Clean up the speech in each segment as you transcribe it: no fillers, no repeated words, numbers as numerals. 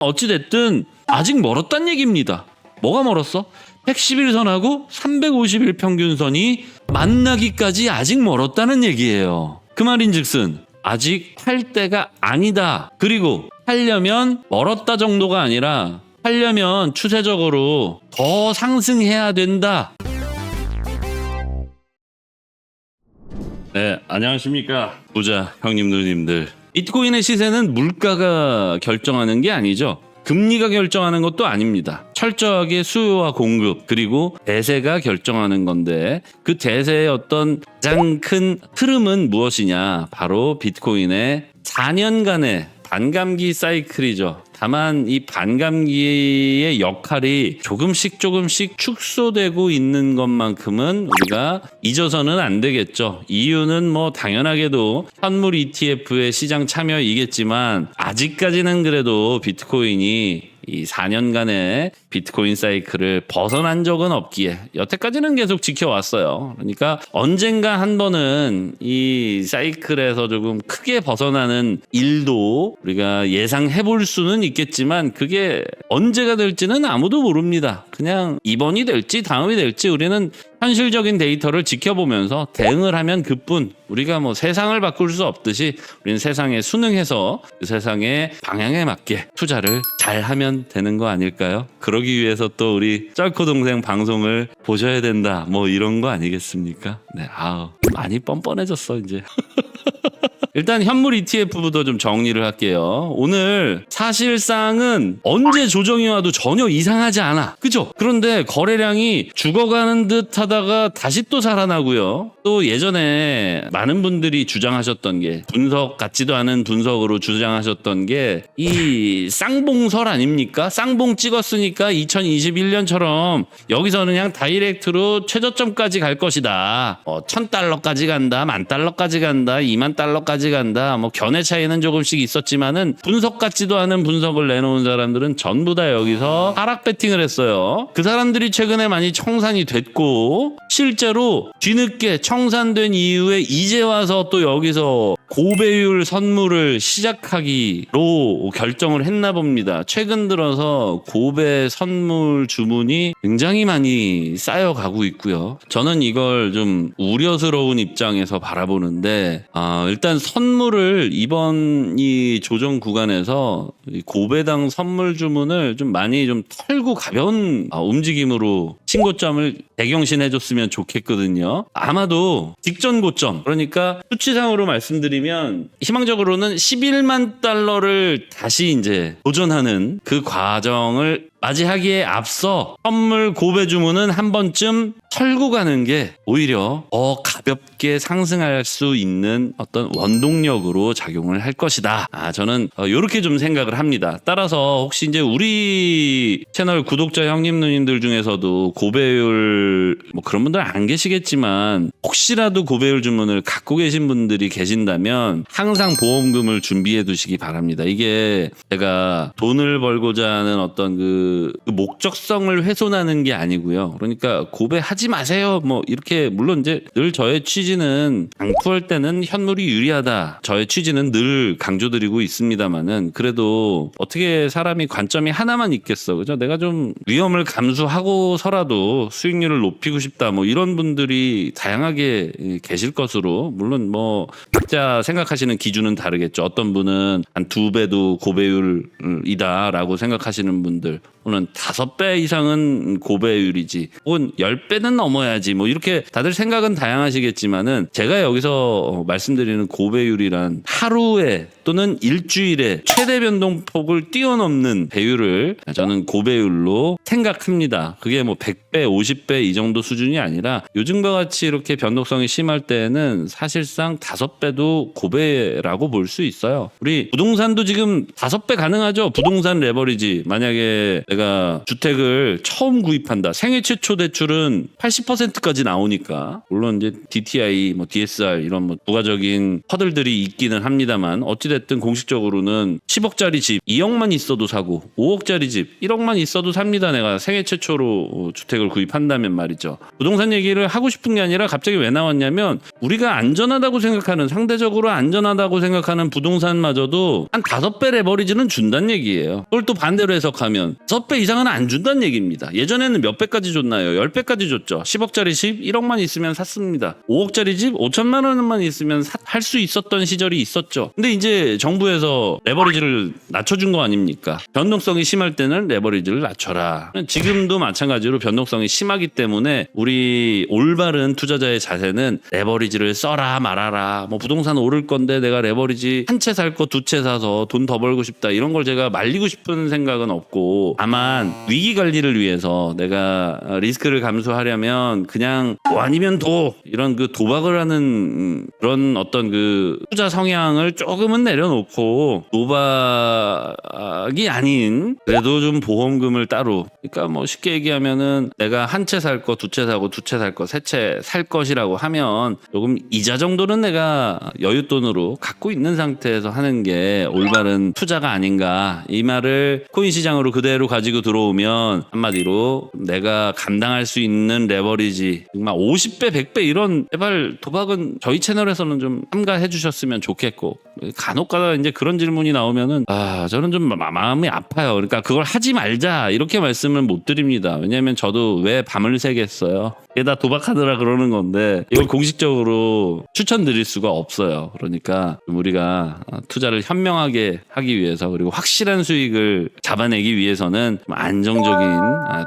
어찌됐든 아직 멀었단 얘기입니다. 뭐가 멀었어? 110일선하고 350일 평균선이 만나기까지 아직 멀었다는 얘기예요. 그 말인즉슨 아직 팔 때가 아니다. 그리고 팔려면 멀었다 정도가 아니라 팔려면 추세적으로 더 상승해야 된다. 네, 안녕하십니까 부자 형님 누님들. 비트코인의 시세는 물가가 결정하는 게 아니죠. 금리가 결정하는 것도 아닙니다. 철저하게 수요와 공급 그리고 대세가 결정하는 건데, 그 대세의 어떤 가장 큰 흐름은 무엇이냐? 바로 비트코인의 4년간의 반감기 사이클이죠. 다만 이 반감기의 역할이 조금씩 축소되고 있는 것만큼은 우리가 잊어서는 안 되겠죠. 이유는 뭐 당연하게도 현물 ETF의 시장 참여이겠지만, 아직까지는 그래도 비트코인이 이 4년간의 비트코인 사이클을 벗어난 적은 없기에 여태까지는 계속 지켜왔어요. 그러니까 언젠가 한 번은 이 사이클에서 조금 크게 벗어나는 일도 우리가 예상해 볼 수는 있겠지만, 그게 언제가 될지는 아무도 모릅니다. 그냥 이번이 될지 다음이 될지 우리는 현실적인 데이터를 지켜보면서 대응을 하면 그뿐. 우리가 뭐 세상을 바꿀 수 없듯이 우리는 세상에 순응해서 그 세상의 방향에 맞게 투자를 잘 하면 되는 거 아닐까요? 그러기 위해서 또 우리 쩔코 동생 방송을 보셔야 된다, 뭐 이런 거 아니겠습니까? 네, 많이 뻔뻔해졌어 이제. 일단 현물 ETF부터 좀 정리를 할게요. 오늘 사실상은 언제 조정이 와도 전혀 이상하지 않아. 그죠? 그런데 거래량이 죽어가는 듯 하다가 다시 또 살아나고요. 또 예전에 많은 분들이 주장하셨던 게, 분석 같지도 않은 분석으로 주장하셨던 게 이 쌍봉설 아닙니까? 쌍봉 찍었으니까 2021년처럼 여기서는 그냥 다이렉트로 최저점까지 갈 것이다. 1000달러까지 간다, 10,000달러까지 간다, 20,000달러까지 간다. 뭐 견해 차이는 조금씩 있었지만은 분석 같지도 않은 분석을 내놓은 사람들은 전부 다 여기서 하락 배팅을 했어요. 그 사람들이 최근에 많이 청산이 됐고, 실제로 뒤늦게 청산된 이후에 이제 와서 또 여기서 고배율 선물을 시작하기로 결정을 했나 봅니다. 최근 들어서 고배 선물 주문이 굉장히 많이 쌓여가고 있고요. 저는 이걸 좀 우려스러운 입장에서 바라보는데, 일단 선물을 이번 이 조정 구간에서 고배당 선물 주문을 좀 많이 좀 털고 가벼운 움직임으로 신고점을 대경신해줬으면 좋겠거든요. 아마도 직전 고점, 그러니까 수치상으로 말씀드리면 희망적으로는 11만 달러를 다시 이제 도전하는 그 과정을 맞이하기에 앞서 선물 고배 주문은 한 번쯤 털고 가는 게 오히려 더 가볍게 상승할 수 있는 어떤 원동력으로 작용을 할 것이다. 저는 이렇게 좀 생각을 합니다. 따라서 혹시 이제 우리 채널 구독자 형님 누님들 중에서도 고배율 뭐 그런 분들 안 계시겠지만, 혹시라도 고배율 주문을 갖고 계신 분들이 계신다면 항상 보험금을 준비해 두시기 바랍니다. 이게 제가 돈을 벌고자 하는 어떤 그 목적성을 훼손하는 게 아니고요. 그러니까 고배하지 마세요, 뭐 이렇게. 물론 이제 늘 저의 취지는 강투할 때는 현물이 유리하다, 저의 취지는 늘 강조드리고 있습니다만은, 그래도 어떻게 사람이 관점이 하나만 있겠어, 그죠? 내가 좀 위험을 감수하고서라도 수익률을 높이고 싶다, 뭐 이런 분들이 다양하게 계실 것으로, 물론 뭐 각자 생각하시는 기준은 다르겠죠. 어떤 분은 한 2배도 고배율이다라고 생각하시는 분들, 또는 5배 이상은 고배율이지, 혹은 10배는 넘어야지, 뭐 이렇게 다들 생각은 다양하시겠지만은, 제가 여기서 말씀드리는 고배율이란 하루에 또는 일주일에 최대 변동폭을 뛰어넘는 배율을 저는 고배율로 생각합니다. 그게 뭐 100배, 50배 이 정도 수준이 아니라, 요즘과 같이 이렇게 변동성이 심할 때는 사실상 5배도 고배라고 볼 수 있어요. 우리 부동산도 지금 5배 가능하죠. 부동산 레버리지, 만약에 내가 내가 주택을 처음 구입한다. 생애 최초 대출은 80%까지 나오니까 물론 이제 DTI, 뭐 DSR 이런 뭐 부가적인 허들들이 있기는 합니다만 어찌됐든 공식적으로는 10억짜리 집 2억만 있어도 사고 5억짜리 집 1억만 있어도 삽니다. 내가 생애 최초로 주택을 구입한다면 말이죠. 부동산 얘기를 하고 싶은 게 아니라 갑자기 왜 나왔냐면 우리가 안전하다고 생각하는 상대적으로 안전하다고 생각하는 부동산마저도 한 5배 레버리지는 준다는 얘기예요. 그걸 또 반대로 해석하면 5배 이상은 안 준다는 얘기입니다. 예전에는 몇 배까지 줬나요? 10배까지 줬죠. 10억짜리 집 1억만 있으면 샀습니다. 5억짜리 집 5천만 원만 있으면 할 수 있었던 시절이 있었죠. 근데 이제 정부에서 레버리지를 낮춰준 거 아닙니까? 변동성이 심할 때는 레버리지를 낮춰라. 지금도 마찬가지로 변동성이 심하기 때문에 우리 올바른 투자자의 자세는 레버리지를 써라 말아라. 뭐 부동산 오를 건데 내가 레버리지 한 채 살 거 두 채 사서 돈 더 벌고 싶다. 이런 걸 제가 말리고 싶은 생각은 없고 다만 위기 관리를 위해서 내가 리스크를 감수하려면 그냥 뭐 아니면 도 이런 그 도박을 하는 그런 어떤 그 투자 성향을 조금은 내려놓고 도박이 아닌 그래도 좀 보험금을 따로 그러니까 뭐 쉽게 얘기하면은 내가 한 채 살 거 두 채 사고 두 채 살 거 세 채 살 것이라고 하면 조금 이자 정도는 내가 여윳돈으로 갖고 있는 상태에서 하는 게 올바른 투자가 아닌가 이 말을 코인 시장으로 그대로 가지고 들어오면 한마디로 내가 감당할 수 있는 레버리지 정말 50배 100배 이런 제발 도박은 저희 채널에서는 좀 삼가해 주셨으면 좋겠고 간혹가다 이제 그런 질문이 나오면은 저는 좀 마음이 아파요. 그러니까 그걸 하지 말자 이렇게 말씀을 못 드립니다. 왜냐하면 저도 왜 밤을 새겠어요. 이게 다 도박하느라 그러는 건데 이걸 공식적으로 추천드릴 수가 없어요. 그러니까 우리가 투자를 현명하게 하기 위해서 그리고 확실한 수익을 잡아내기 위해서는 안정적인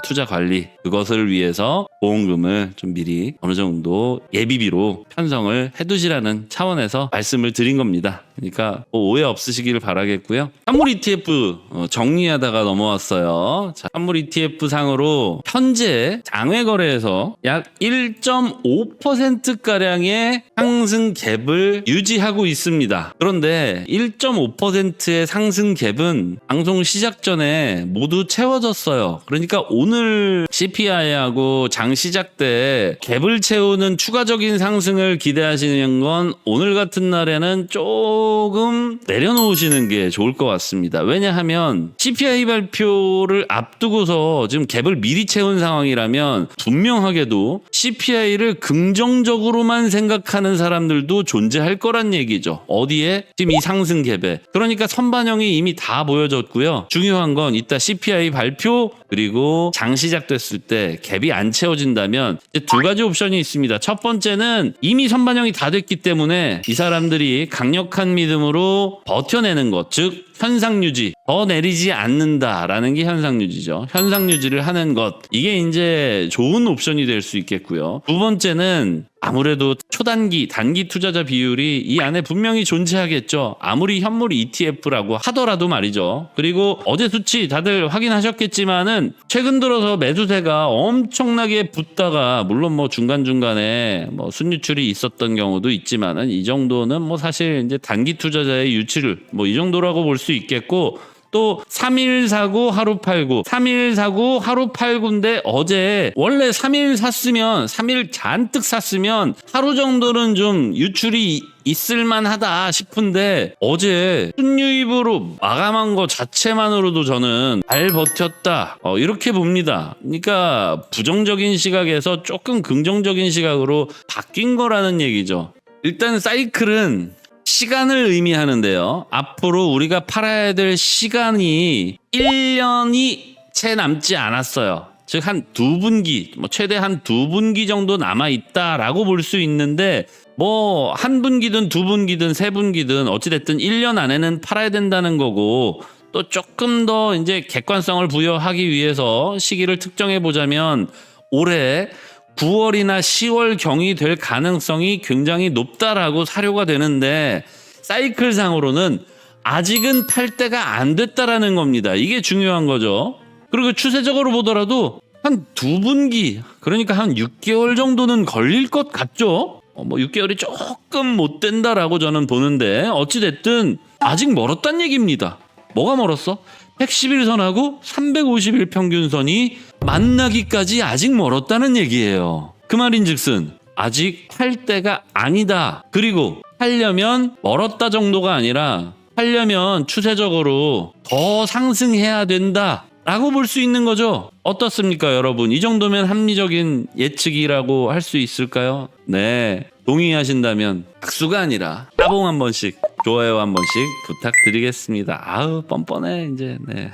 투자 관리 그것을 위해서 보험금을 좀 미리 어느 정도 예비비로 편성을 해두시라는 차원에서 말씀을 드린 겁니다. 그러니까 오해 없으시길 바라겠고요. 환물 ETF 정리하다가 넘어왔어요. 자, 환물 ETF 상으로 현재 장외 거래에서 약 1.5%가량의 상승 갭을 유지하고 있습니다. 그런데 1.5%의 상승 갭은 방송 시작 전에 모두 채워졌어요. 그러니까 오늘 CPI하고 장 시작 때 갭을 채우는 추가적인 상승을 기대하시는 건 오늘 같은 날에는 조금 내려놓으시는 게 좋을 것 같습니다. 왜냐하면 CPI 발표를 앞두고서 지금 갭을 미리 채운 상황이라면 분명하게도 CPI를 긍정적으로만 생각하는 사람들도 존재할 거란 얘기죠. 어디에? 지금 이 상승 갭에. 그러니까 선반영이 이미 다 보여졌고요. 중요한 건 이따 CPI 발표 그리고 장 시작됐을 때 갭이 안 채워진다면 이제 두 가지 옵션이 있습니다. 첫 번째는 이미 선반영이 다 됐기 때문에 이 사람들이 강력한 믿음으로 버텨내는 것, 즉 현상 유지, 더 내리지 않는다라는 게 현상 유지죠. 현상 유지를 하는 것, 이게 이제 좋은 옵션이 될 수 있겠고요. 두 번째는 아무래도 초단기, 단기 투자자 비율이 이 안에 분명히 존재하겠죠. 아무리 현물 ETF라고 하더라도 말이죠. 그리고 어제 수치 다들 확인하셨겠지만은 최근 들어서 매수세가 엄청나게 붙다가 물론 뭐 중간중간에 뭐 순유출이 있었던 경우도 있지만은 이 정도는 뭐 사실 이제 단기 투자자의 유출 뭐 이 정도라고 볼 수 있겠고 또 3일 사고 하루 팔고 3일 사고 하루 팔고인데 어제 원래 3일 샀으면 3일 잔뜩 샀으면 하루 정도는 좀 유출이 있을만하다 싶은데 어제 순유입으로 마감한 것 자체만으로도 저는 잘 버텼다 이렇게 봅니다. 그러니까 부정적인 시각에서 조금 긍정적인 시각으로 바뀐 거라는 얘기죠. 일단 사이클은 시간을 의미하는데요. 앞으로 우리가 팔아야 될 시간이 1년이 채 남지 않았어요. 즉 한 2분기, 최대 한 2분기 정도 남아있다라고 볼 수 있는데 뭐 한 분기든 2분기든 3분기든 어찌됐든 1년 안에는 팔아야 된다는 거고 또 조금 더 이제 객관성을 부여하기 위해서 시기를 특정해 보자면 올해 9월이나 10월 경이 될 가능성이 굉장히 높다라고 사료가 되는데 사이클상으로는 아직은 팔 때가 안 됐다라는 겁니다. 이게 중요한 거죠. 그리고 추세적으로 보더라도 한 2분기 그러니까 한 6개월 정도는 걸릴 것 같죠. 뭐 6개월이 조금 못 된다라고 저는 보는데 어찌됐든 아직 멀었단 얘기입니다. 뭐가 멀었어? 111선하고 350일 평균선이 만나기까지 아직 멀었다는 얘기예요. 그 말인즉슨 아직 팔 때가 아니다. 그리고 팔려면 멀었다 정도가 아니라 팔려면 추세적으로 더 상승해야 된다 라고 볼 수 있는 거죠. 어떻습니까 여러분? 이 정도면 합리적인 예측이라고 할 수 있을까요? 네, 동의하신다면 박수가 아니라 따봉 한 번씩, 좋아요 한 번씩 부탁드리겠습니다. 아우 뻔뻔해 이제. 네.